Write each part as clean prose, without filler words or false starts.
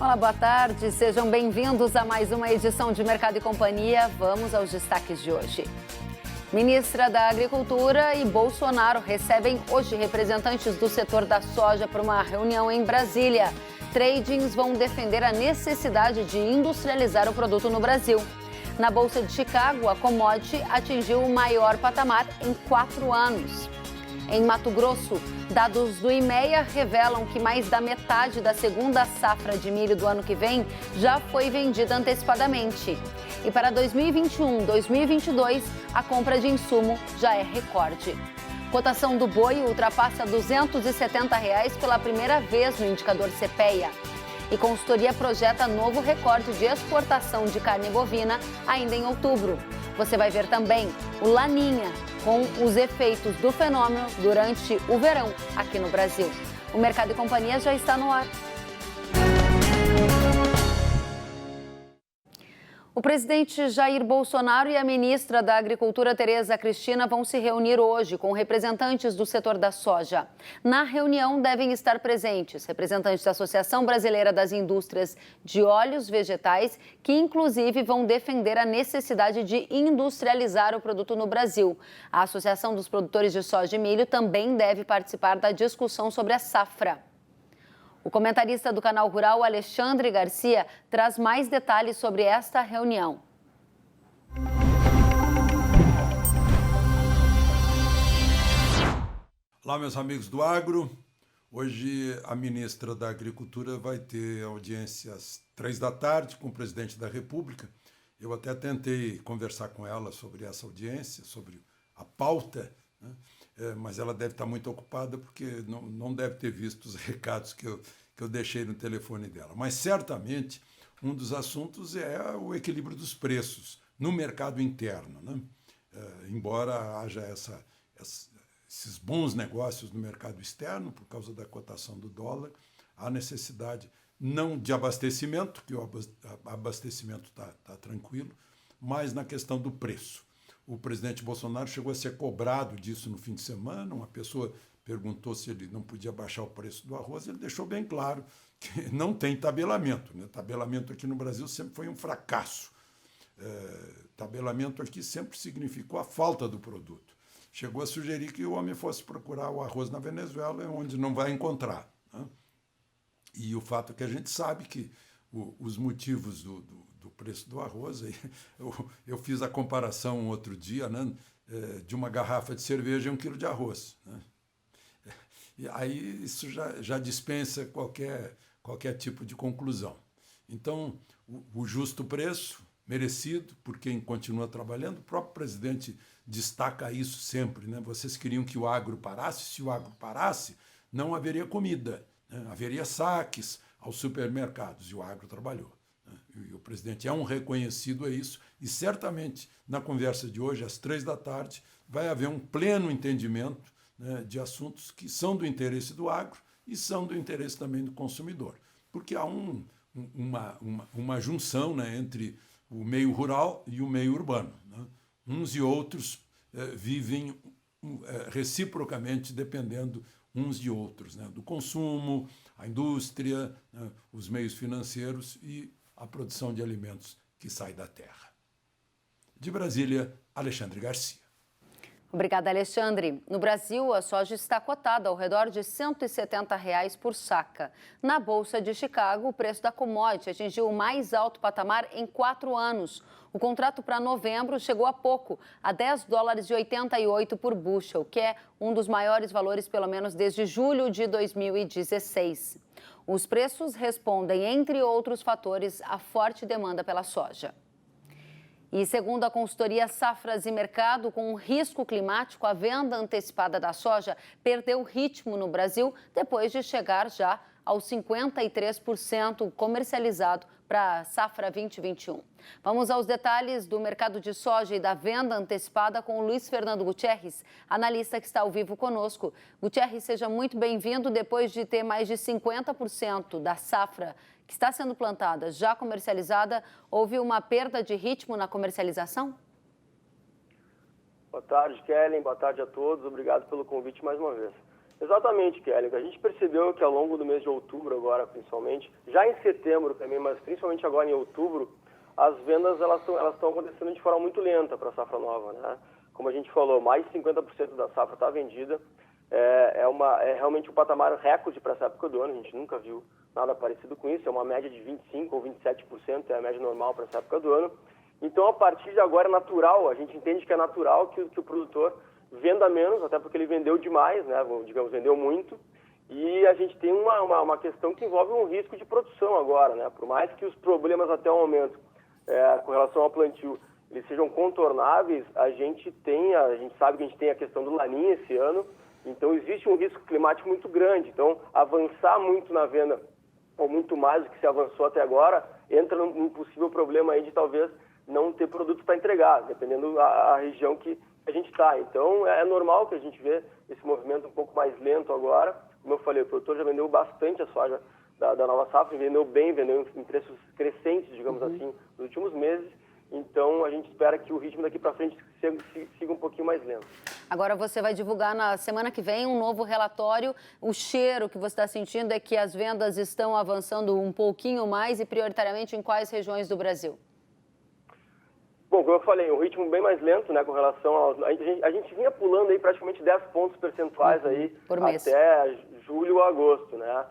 Olá, boa tarde. Sejam bem-vindos a mais uma edição de Mercado e Companhia. Vamos aos destaques de hoje. Ministra da Agricultura e Bolsonaro recebem hoje representantes do setor da soja para uma reunião em Brasília. Tradings vão defender a necessidade de industrializar o produto no Brasil. Na Bolsa de Chicago, a commodity atingiu o maior patamar em 4 anos. Em Mato Grosso, dados do IMEA revelam que mais da metade da segunda safra de milho do ano que vem já foi vendida antecipadamente. E para 2021-2022, a compra de insumo já é recorde. Cotação do boi ultrapassa R$ 270 pela primeira vez no indicador CPEA. E consultoria projeta novo recorde de exportação de carne bovina ainda em outubro. Você vai ver também o Laninha, com os efeitos do fenômeno durante o verão aqui no Brasil. O Mercado e Companhia já está no ar. O presidente Jair Bolsonaro e a ministra da Agricultura, Tereza Cristina, vão se reunir hoje com representantes do setor da soja. Na reunião devem estar presentes representantes da Associação Brasileira das Indústrias de Óleos Vegetais, que inclusive vão defender a necessidade de industrializar o produto no Brasil. A Associação dos Produtores de Soja e Milho também deve participar da discussão sobre a safra. O comentarista do Canal Rural, Alexandre Garcia, traz mais detalhes sobre esta reunião. Olá, meus amigos do agro. Hoje a ministra da Agricultura vai ter audiência às 15h com o presidente da República. Eu até tentei conversar com ela sobre essa audiência, sobre a pauta, né? Mas ela deve estar muito ocupada porque não deve ter visto os recados que eu deixei no telefone dela. Mas certamente um dos assuntos é o equilíbrio dos preços no mercado interno, né? Embora haja esses bons negócios no mercado externo, por causa da cotação do dólar, há necessidade não de abastecimento, que o abastecimento está tranquilo, mas na questão do preço. O presidente Bolsonaro chegou a ser cobrado disso no fim de semana. Uma pessoa perguntou se ele não podia baixar o preço do arroz. Ele deixou bem claro que não tem tabelamento, né? Tabelamento aqui no Brasil sempre foi um fracasso. Tabelamento aqui sempre significou a falta do produto. Chegou a sugerir que o homem fosse procurar o arroz na Venezuela, onde não vai encontrar, né? E o fato é que a gente sabe que os motivos do preço do arroz, eu fiz a comparação outro dia, né, de uma garrafa de cerveja e 1 quilo de arroz, né? E aí isso já dispensa qualquer tipo de conclusão. Então, o justo preço, merecido por quem continua trabalhando, o próprio presidente destaca isso sempre, né? Vocês queriam que o agro parasse, se o agro parasse, não haveria comida, né? Haveria saques aos supermercados, e o agro trabalhou, né? E o presidente é um reconhecido a isso, e certamente na conversa de hoje, às 15h, vai haver um pleno entendimento, né, de assuntos que são do interesse do agro e são do interesse também do consumidor, porque há uma junção, né, entre o meio rural e o meio urbano, né? Uns e outros vivem reciprocamente dependendo uns de outros, né? Do consumo, a indústria, né, os meios financeiros e a produção de alimentos que sai da terra. De Brasília, Alexandre Garcia. Obrigada, Alexandre. No Brasil, a soja está cotada ao redor de R$ 170 por saca. Na Bolsa de Chicago, o preço da commodity atingiu o mais alto patamar em 4 anos. O contrato para novembro chegou há pouco, a $10,88 por bushel, que é um dos maiores valores, pelo menos desde julho de 2016. Os preços respondem, entre outros fatores, à forte demanda pela soja. E segundo a consultoria Safras e Mercado, com o risco climático, a venda antecipada da soja perdeu ritmo no Brasil depois de chegar já aos 53% comercializado para a safra 2021. Vamos aos detalhes do mercado de soja e da venda antecipada com o Luiz Fernando Gutierrez, analista que está ao vivo conosco. Gutierrez, seja muito bem-vindo. Depois de ter mais de 50% da safra que está sendo plantada já comercializada, houve uma perda de ritmo na comercialização? Boa tarde, Kellen. Boa tarde a todos. Obrigado pelo convite mais uma vez. Exatamente, Kelly. A gente percebeu que ao longo do mês de outubro agora, principalmente, já em setembro também, mas principalmente agora em outubro, as vendas elas estão acontecendo de forma muito lenta para a safra nova, né? Como a gente falou, mais de 50% da safra está vendida. É realmente um patamar recorde para essa época do ano. A gente nunca viu nada parecido com isso. É uma média de 25% ou 27%, é a média normal para essa época do ano. Então, a partir de agora, é natural, a gente entende que é natural que o produtor venda menos, até porque ele vendeu demais, né? Digamos, vendeu muito. E a gente tem uma questão que envolve um risco de produção agora, né? Por mais que os problemas até o momento, com relação ao plantio, eles sejam contornáveis, a gente sabe que a gente tem a questão do Laninha esse ano, então existe um risco climático muito grande. Então, avançar muito na venda, ou muito mais do que se avançou até agora, entra num possível problema aí de talvez não ter produto para entregar, dependendo da região que a gente está. Então, é normal que a gente vê esse movimento um pouco mais lento agora. Como eu falei, o produtor já vendeu bastante a soja da nova safra, vendeu bem, vendeu em preços crescentes, digamos assim, nos últimos meses. Então, a gente espera que o ritmo daqui para frente siga um pouquinho mais lento. Agora, você vai divulgar na semana que vem um novo relatório. O cheiro que você está sentindo é que as vendas estão avançando um pouquinho mais e prioritariamente em quais regiões do Brasil? Bom, como eu falei, um ritmo bem mais lento, né, com relação aos... A gente vinha pulando aí praticamente 10 pontos percentuais aí por mês, até julho ou agosto, né?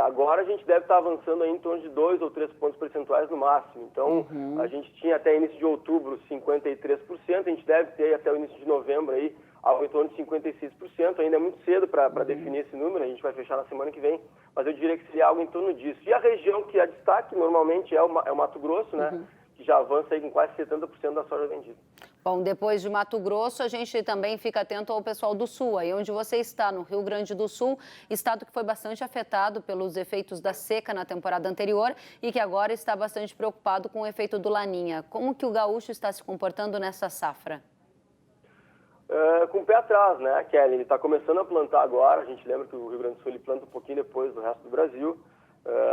Agora a gente deve estar avançando aí em torno de 2 ou 3 pontos percentuais no máximo. Então, a gente tinha até início de outubro 53%, a gente deve ter até o início de novembro aí algo em torno de 56%. Ainda é muito cedo para definir esse número, a gente vai fechar na semana que vem, mas eu diria que seria algo em torno disso. E a região que é destaque normalmente é o Mato Grosso, né? Que já avança aí com quase 70% da soja vendida. Bom, depois de Mato Grosso, a gente também fica atento ao pessoal do Sul, aí onde você está, no Rio Grande do Sul, estado que foi bastante afetado pelos efeitos da seca na temporada anterior e que agora está bastante preocupado com o efeito do Laninha. Como que o gaúcho está se comportando nessa safra? Com o pé atrás, né, Kelly? Ele está começando a plantar agora. A gente lembra que o Rio Grande do Sul ele planta um pouquinho depois do resto do Brasil.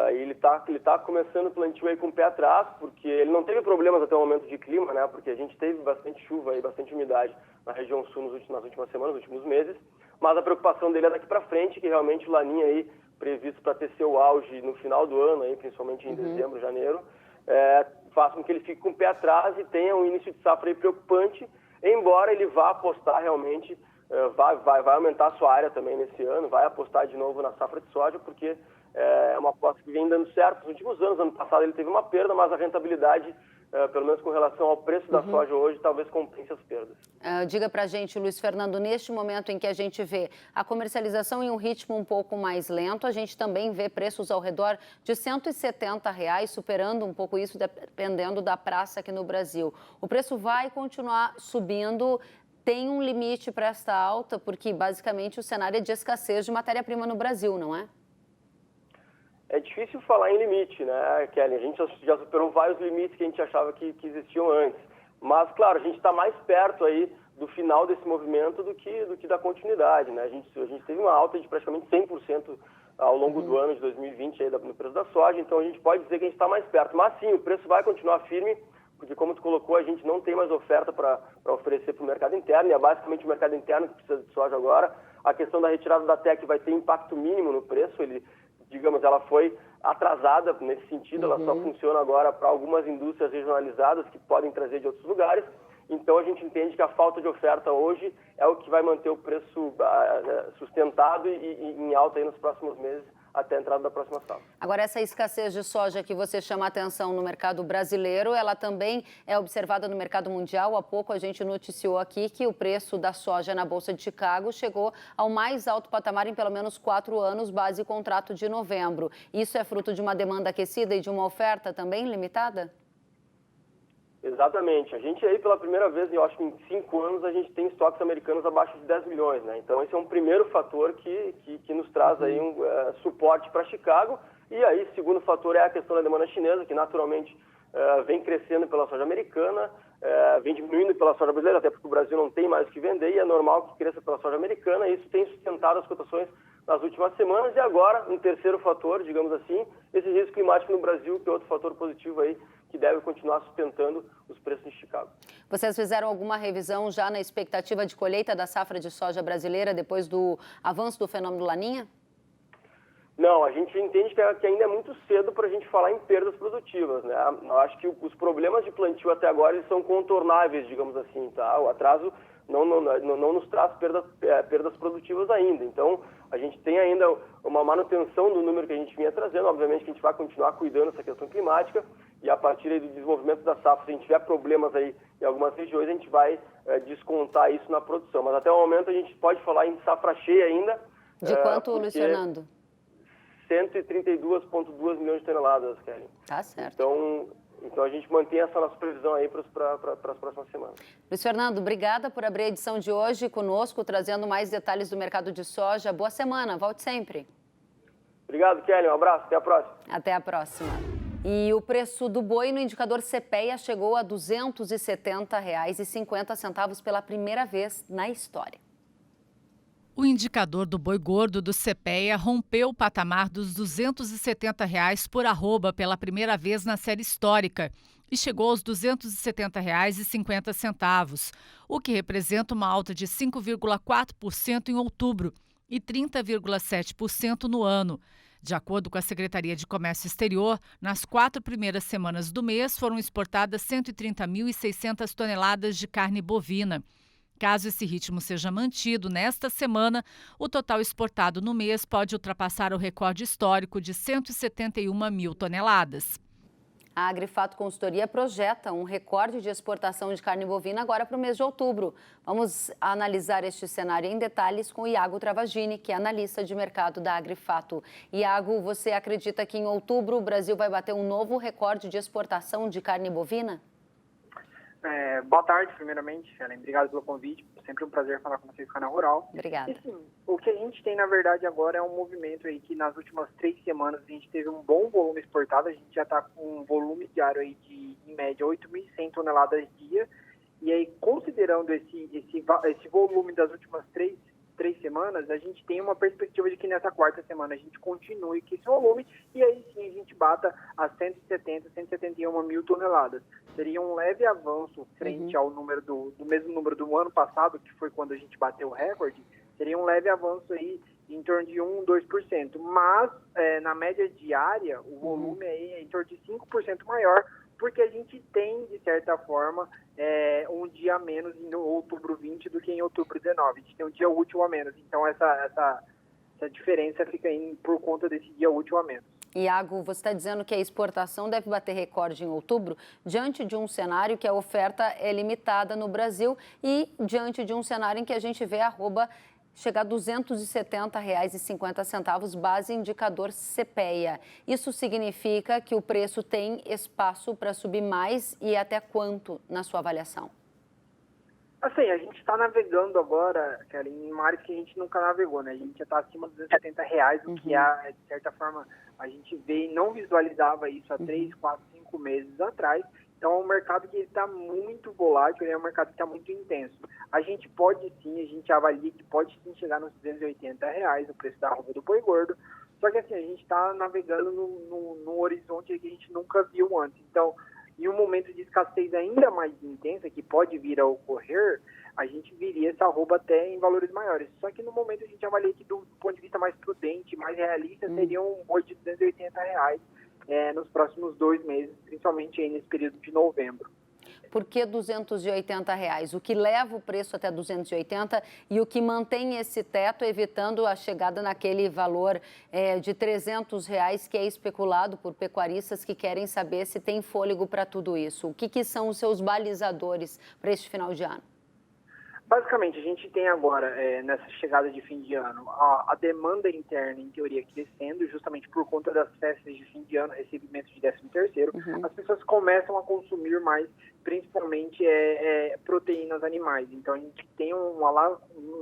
Ele tá começando o plantio aí com o pé atrás, porque ele não teve problemas até o momento de clima, né? Porque a gente teve bastante chuva e bastante umidade na região sul nas últimas semanas, nos últimos meses. Mas a preocupação dele é daqui para frente, que realmente o Laninha aí, previsto para ter seu auge no final do ano, aí, principalmente em dezembro, janeiro, faça com que ele fique com o pé atrás e tenha um início de safra aí preocupante, embora ele vá apostar realmente, vai aumentar a sua área também nesse ano, vai apostar de novo na safra de soja, porque é uma aposta que vem dando certo nos últimos anos. Ano passado ele teve uma perda, mas a rentabilidade, pelo menos com relação ao preço da soja hoje, talvez compense as perdas. Diga pra gente, Luiz Fernando, neste momento em que a gente vê a comercialização em um ritmo um pouco mais lento, a gente também vê preços ao redor de R$170, superando um pouco isso, dependendo da praça aqui no Brasil. O preço vai continuar subindo? Tem um limite para esta alta? Porque, basicamente, o cenário é de escassez de matéria-prima no Brasil, não é? É difícil falar em limite, né, Kelly? A gente já superou vários limites que a gente achava que existiam antes. Mas, claro, a gente está mais perto aí do final desse movimento do que da continuidade, né? A gente teve uma alta de praticamente 100% ao longo do ano de 2020 aí no preço da soja, então a gente pode dizer que a gente está mais perto. Mas sim, o preço vai continuar firme, porque como tu colocou, a gente não tem mais oferta para oferecer para o mercado interno, e é basicamente o mercado interno que precisa de soja agora. A questão da retirada da TEC vai ter impacto mínimo no preço, digamos, ela foi atrasada nesse sentido, ela só funciona agora para algumas indústrias regionalizadas que podem trazer de outros lugares. Então, a gente entende que a falta de oferta hoje é o que vai manter o preço sustentado e em alta aí nos próximos meses, até a entrada da próxima safra. Agora, essa escassez de soja que você chama a atenção no mercado brasileiro, ela também é observada no mercado mundial. Há pouco a gente noticiou aqui que o preço da soja na Bolsa de Chicago chegou ao mais alto patamar em pelo menos 4 anos, base contrato de novembro. Isso é fruto de uma demanda aquecida e de uma oferta também limitada? Exatamente. A gente aí, pela primeira vez, eu acho que em 5 anos, a gente tem estoques americanos abaixo de 10 milhões, né? Então, esse é um primeiro fator que nos traz aí um suporte para Chicago. E aí, segundo fator é a questão da demanda chinesa, que naturalmente vem crescendo pela soja americana, vem diminuindo pela soja brasileira, até porque o Brasil não tem mais o que vender, e é normal que cresça pela soja americana, e isso tem sustentado as cotações nas últimas semanas. E agora, um terceiro fator, digamos assim, esse risco climático no Brasil, que é outro fator positivo aí, que deve continuar sustentando os preços em Chicago. Vocês fizeram alguma revisão já na expectativa de colheita da safra de soja brasileira depois do avanço do fenômeno Laninha? Não, a gente entende que ainda é muito cedo para a gente falar em perdas produtivas, né? Eu acho que os problemas de plantio até agora eles são contornáveis, digamos assim, tá? O atraso não nos traz perdas produtivas ainda. Então, a gente tem ainda uma manutenção do número que a gente vinha trazendo. Obviamente que a gente vai continuar cuidando dessa questão climática e a partir aí do desenvolvimento da safra, se a gente tiver problemas aí em algumas regiões, a gente vai descontar isso na produção. Mas até o momento a gente pode falar em safra cheia ainda. De quanto, Luiz Fernando? 132,2 milhões de toneladas, Kelly. Tá certo. Então a gente mantém essa nossa previsão aí para as próximas semanas. Luiz Fernando, obrigada por abrir a edição de hoje conosco, trazendo mais detalhes do mercado de soja. Boa semana, volte sempre. Obrigado, Kelly. Um abraço, até a próxima. Até a próxima. E o preço do boi no indicador CPEA chegou a R$ 270,50 pela primeira vez na história. O indicador do boi gordo do CPEA rompeu o patamar dos R$ 270 por arroba pela primeira vez na série histórica e chegou aos R$ 270,50, o que representa uma alta de 5,4% em outubro e 30,7% no ano. De acordo com a Secretaria de Comércio Exterior, nas 4 primeiras semanas do mês foram exportadas 130.600 toneladas de carne bovina. Caso esse ritmo seja mantido nesta semana, o total exportado no mês pode ultrapassar o recorde histórico de 171 mil toneladas. A Agrifato Consultoria projeta um recorde de exportação de carne bovina agora para o mês de outubro. Vamos analisar este cenário em detalhes com o Iago Travagini, que é analista de mercado da Agrifato. Iago, você acredita que em outubro o Brasil vai bater um novo recorde de exportação de carne bovina? Boa tarde, primeiramente, Helen. Obrigado pelo convite. Sempre um prazer falar com vocês do Canal Rural. Obrigada. E, sim, o que a gente tem, na verdade, agora é um movimento aí que nas últimas 3 semanas a gente teve um bom volume exportado. A gente já está com um volume diário aí de, em média, 8.100 toneladas dia. E aí, considerando esse volume das últimas três semanas, a gente tem uma perspectiva de que nessa 4ª semana a gente continue com esse volume e aí sim a gente bata as 171 mil toneladas. Seria um leve avanço frente ao número do mesmo número do ano passado, que foi quando a gente bateu o recorde, seria um leve avanço aí em torno de 2%. Mas, na média diária, o volume aí é em torno de 5% maior, porque a gente tem, de certa forma, um dia a menos em outubro 20 do que em outubro 19. A gente tem um dia útil a menos. Então, essa diferença fica aí por conta desse dia útil a menos. Iago, você está dizendo que a exportação deve bater recorde em outubro, diante de um cenário que a oferta é limitada no Brasil e diante de um cenário em que a gente vê a arroba chegar a R$ 270,50, base indicador CPEA. Isso significa que o preço tem espaço para subir mais e até quanto, na sua avaliação? Assim, a gente está navegando agora, Kelly, em mares que a gente nunca navegou, né? A gente já está acima dos R$ 270, o que de certa forma, a gente vê e não visualizava isso há 3, 4, 5 meses atrás. Então, é um mercado que está muito volátil, é um mercado que está muito intenso. A gente pode sim, a gente avalia que pode sim chegar nos R$ 280, o preço da arroba do boi gordo. Só que assim, a gente está navegando num horizonte que a gente nunca viu antes. Então, em um momento de escassez ainda mais intensa, que pode vir a ocorrer, a gente viria essa arroba até em valores maiores. Só que no momento a gente avalia que do ponto de vista mais prudente, mais realista, seria um boi de R$ 280 nos próximos 2 meses, principalmente aí nesse período de novembro. Por que R$ 280? O que leva o preço até 280 e o que mantém esse teto, evitando a chegada naquele valor de R$ 300 que é especulado por pecuaristas que querem saber se tem fôlego para tudo isso? O que são os seus balizadores para este final de ano? Basicamente, a gente tem agora, nessa chegada de fim de ano, a demanda interna, em teoria, crescendo, justamente por conta das festas de fim de ano, recebimento de 13º. As pessoas começam a consumir mais, principalmente proteínas animais. Então, a gente tem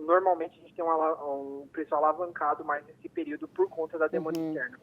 normalmente a gente tem um preço alavancado mais nesse período por conta da demanda interna.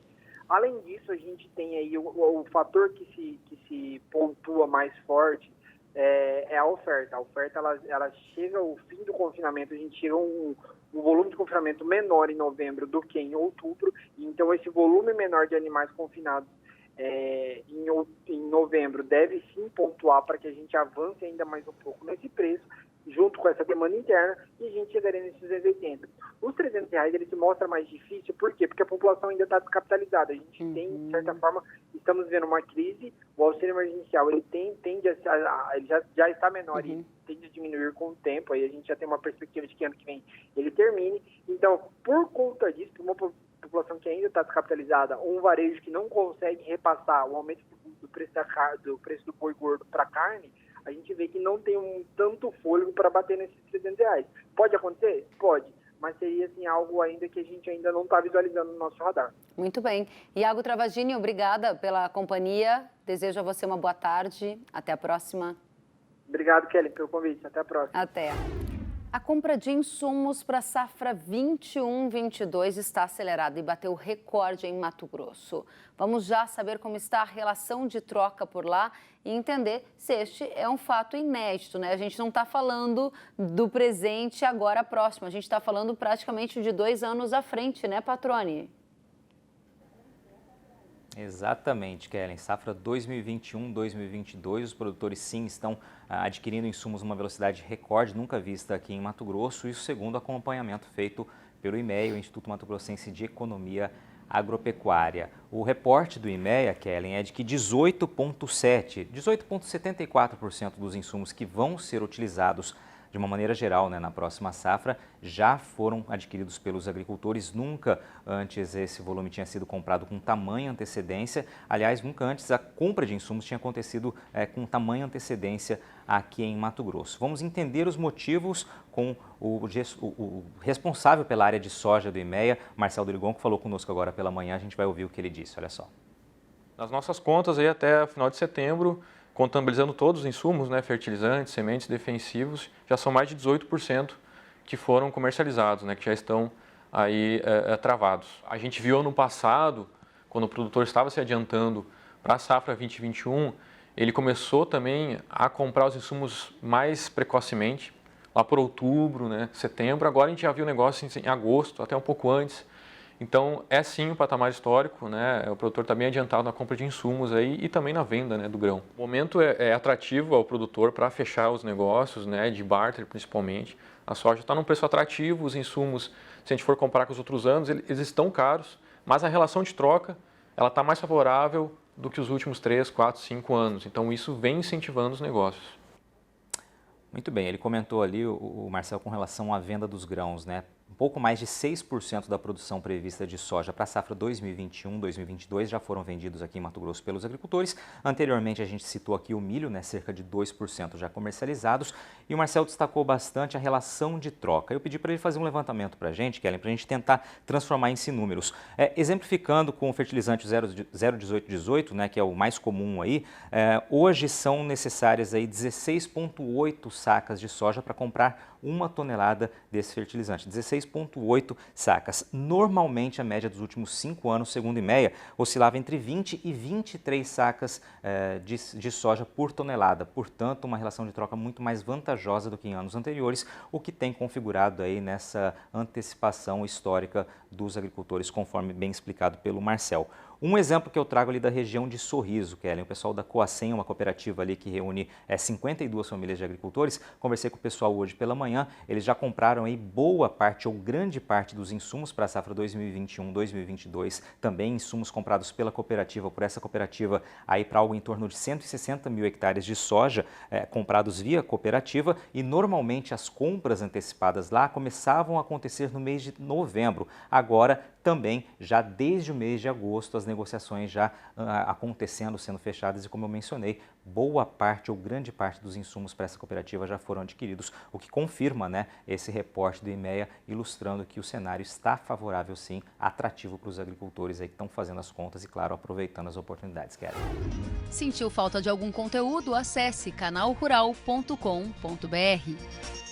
Além disso, a gente tem aí o fator que se pontua mais forte, é a oferta. A oferta, ela chega ao fim do confinamento, a gente chega a um volume de confinamento menor em novembro do que em outubro, então esse volume menor de animais confinados em novembro deve sim pontuar para que a gente avance ainda mais um pouco nesse preço, junto com essa demanda interna, e a gente chegaria nesses 280. Os R$300, ele se mostra mais difícil, por quê? Porque a população ainda está descapitalizada. A gente tem, de certa forma, estamos vendo uma crise, o auxílio emergencial, ele tende ele já está menor e tende a diminuir com o tempo, aí a gente já tem uma perspectiva de que ano que vem ele termine. Então, por conta disso, por uma população que ainda está descapitalizada, um varejo que não consegue repassar o aumento do preço do boi gordo para a carne, a gente vê que não tem tanto fôlego para bater nesses R$300. Pode acontecer? Pode, mas seria assim, algo ainda que a gente ainda não está visualizando no nosso radar. Muito bem. Iago Travagini, obrigada pela companhia. Desejo a você uma boa tarde. Até a próxima. Obrigado, Kelly, pelo convite. Até a próxima. Até. A compra de insumos para a safra 21-22 está acelerada e bateu recorde em Mato Grosso. Vamos já saber como está a relação de troca por lá e entender se este é um fato inédito, né? A gente não está falando do presente agora próximo, a gente está falando praticamente de 2 anos à frente, né, Patrone? Exatamente, Kellen. Safra 2021-2022, os produtores sim estão adquirindo insumos numa velocidade recorde, nunca vista aqui em Mato Grosso, isso segundo acompanhamento feito pelo IMEA, o Instituto Mato Grossense de Economia Agropecuária. O reporte do IMEA, Kellen, é de que 18,74% dos insumos que vão ser utilizados de uma maneira geral, né, na próxima safra, já foram adquiridos pelos agricultores. Nunca antes esse volume tinha sido comprado com tamanha antecedência. Aliás, nunca antes a compra de insumos tinha acontecido com tamanha antecedência aqui em Mato Grosso. Vamos entender os motivos com o responsável pela área de soja do IMEA, Marcelo Durigon, que falou conosco agora pela manhã. A gente vai ouvir o que ele disse, olha só. Nas nossas contas, aí até final de setembro, contabilizando todos os insumos, né, fertilizantes, sementes, defensivos, já são mais de 18% que foram comercializados, né, que já estão aí travados. A gente viu ano passado, quando o produtor estava se adiantando para a safra 2021, ele começou também a comprar os insumos mais precocemente, lá por outubro, né, setembro. Agora a gente já viu o negócio em agosto, até um pouco antes. Então, é sim um patamar histórico, né? O produtor está bem adiantado na compra de insumos aí e também na venda, né, do grão. O momento é atrativo ao produtor para fechar os negócios, né, de barter principalmente. A soja está num preço atrativo, os insumos, se a gente for comparar com os outros anos, eles estão caros, mas a relação de troca ela está mais favorável do que os últimos 3, 4, 5 anos. Então, isso vem incentivando os negócios. Muito bem, ele comentou ali, o Marcelo, com relação à venda dos grãos, né? Um pouco mais de 6% da produção prevista de soja para a safra 2021-2022 já foram vendidos aqui em Mato Grosso pelos agricultores. Anteriormente, a gente citou aqui o milho, né, cerca de 2% já comercializados. E o Marcelo destacou bastante a relação de troca. Eu pedi para ele fazer um levantamento para a gente, Kellen, para a gente tentar transformar isso em números. Exemplificando com o fertilizante 01818, né, que é o mais comum aí, hoje são necessárias aí 16,8 sacas de soja para comprar 1 tonelada desse fertilizante, 16,8 sacas. Normalmente, a média dos últimos 5 anos, segundo o IMEA, oscilava entre 20 e 23 sacas de soja por tonelada. Portanto, uma relação de troca muito mais vantajosa do que em anos anteriores, o que tem configurado aí nessa antecipação histórica dos agricultores, conforme bem explicado pelo Marcel. Um exemplo que eu trago ali da região de Sorriso, Kellen, o pessoal da Coacem, uma cooperativa ali que reúne 52 famílias de agricultores. Conversei com o pessoal hoje pela manhã, eles já compraram aí boa parte ou grande parte dos insumos para a safra 2021-2022, também insumos comprados pela cooperativa, por essa cooperativa aí para algo em torno de 160 mil hectares de soja comprados via cooperativa, e normalmente as compras antecipadas lá começavam a acontecer no mês de novembro. Agora, também, já desde o mês de agosto, as negociações já acontecendo, sendo fechadas, e como eu mencionei, boa parte ou grande parte dos insumos para essa cooperativa já foram adquiridos, o que confirma, né, esse reporte do IMEA, ilustrando que o cenário está favorável sim, atrativo para os agricultores aí que estão fazendo as contas e, claro, aproveitando as oportunidades que querem. Sentiu falta de algum conteúdo? Acesse canalrural.com.br.